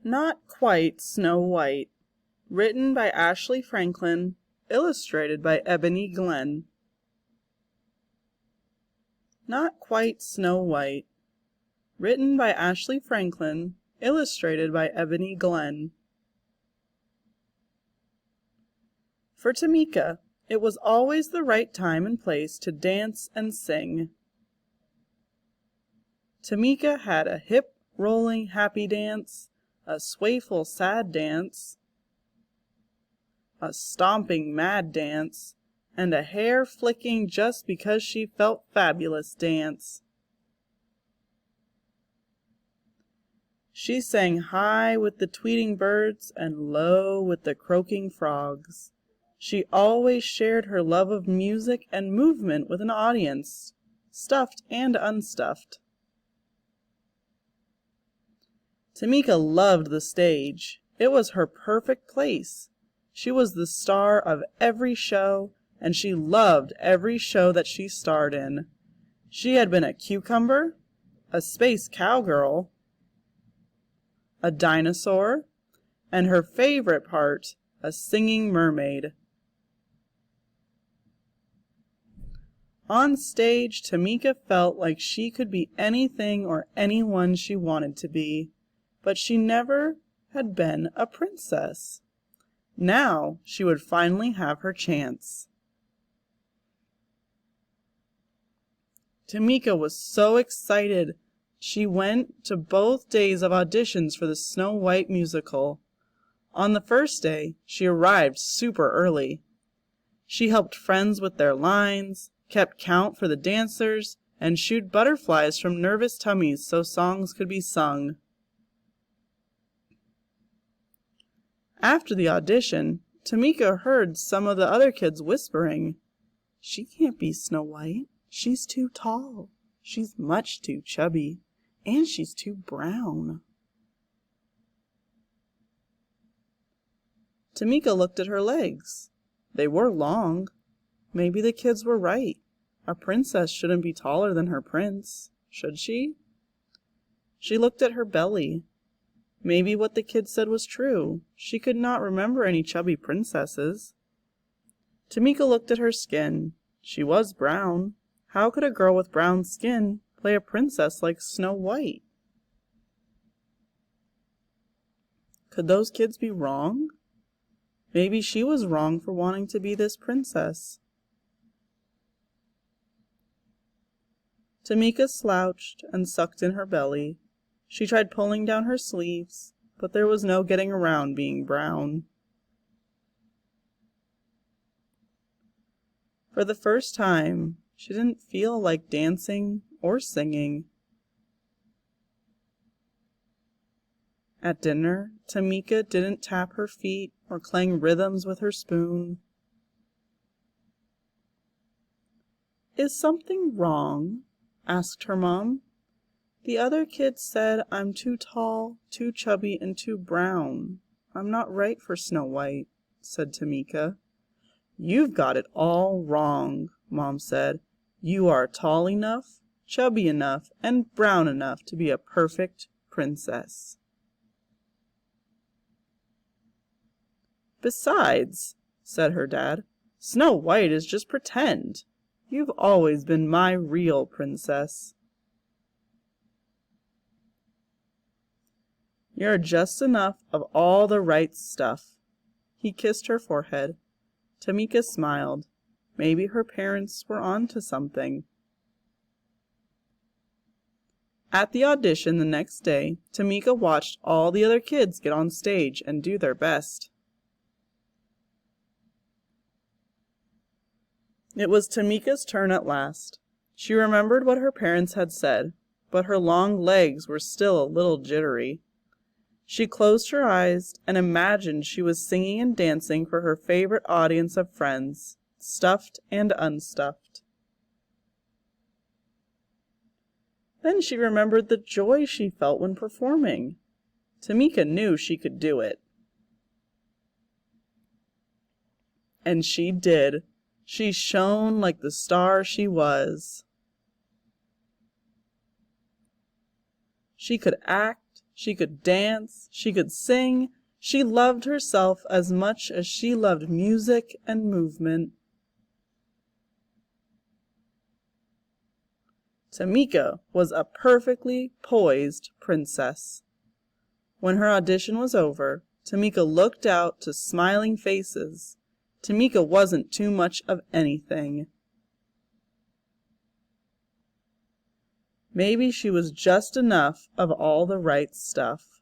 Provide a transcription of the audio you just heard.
Not Quite Snow White, written by Ashley Franklin, illustrated by Ebony Glenn. Not Quite Snow White, written by Ashley Franklin, illustrated by Ebony Glenn. For Tamika, it was always the right time and place to dance and sing. Tamika had a hip, rolling, happy dance, a swayful, sad dance, a stomping, mad dance, and a hair-flicking just because she felt fabulous dance. She sang high with the tweeting birds and low with the croaking frogs. She always shared her love of music and movement with an audience, stuffed and unstuffed. Tamika loved the stage. It was her perfect place. She was the star of every show, and she loved every show that she starred in. She had been a cucumber, a space cowgirl, a dinosaur, and her favorite part, a singing mermaid. On stage, Tamika felt like she could be anything or anyone she wanted to be, but she never had been a princess. Now she would finally have her chance. Tamika was so excited. She went to both days of auditions for the Snow White musical. On the first day, she arrived super early. She helped friends with their lines, kept count for the dancers, and shooed butterflies from nervous tummies so songs could be sung. After the audition, Tamika heard some of the other kids whispering, "She can't be Snow White. She's too tall. She's much too chubby. And she's too brown." Tamika looked at her legs. They were long. Maybe the kids were right. A princess shouldn't be taller than her prince, should she? She looked at her belly. Maybe what the kids said was true. She could not remember any chubby princesses. Tamika looked at her skin. She was brown. How could a girl with brown skin play a princess like Snow White? Could those kids be wrong? Maybe she was wrong for wanting to be this princess. Tamika slouched and sucked in her belly. She tried pulling down her sleeves, but there was no getting around being brown. For the first time, she didn't feel like dancing or singing. At dinner, Tamika didn't tap her feet or clang rhythms with her spoon. "Is something wrong?" asked her mom. "The other kids said I'm too tall, too chubby, and too brown. I'm not right for Snow White," said Tamika. "You've got it all wrong," Mom said. "You are tall enough, chubby enough, and brown enough to be a perfect princess." "Besides," said her dad, "Snow White is just pretend. You've always been my real princess." "You're just enough of all the right stuff." He kissed her forehead. Tamika smiled. Maybe her parents were on to something. At the audition the next day, Tamika watched all the other kids get on stage and do their best. It was Tamika's turn at last. She remembered what her parents had said, but her long legs were still a little jittery. She closed her eyes and imagined she was singing and dancing for her favorite audience of friends, stuffed and unstuffed. Then she remembered the joy she felt when performing. Tamika knew she could do it. And she did. She shone like the star she was. She could act, She could dance, she could sing, she loved herself as much as she loved music and movement. Tamika was a perfectly poised princess. When her audition was over, Tamika looked out to smiling faces. Tamika wasn't too much of anything. Maybe she was just enough of all the right stuff.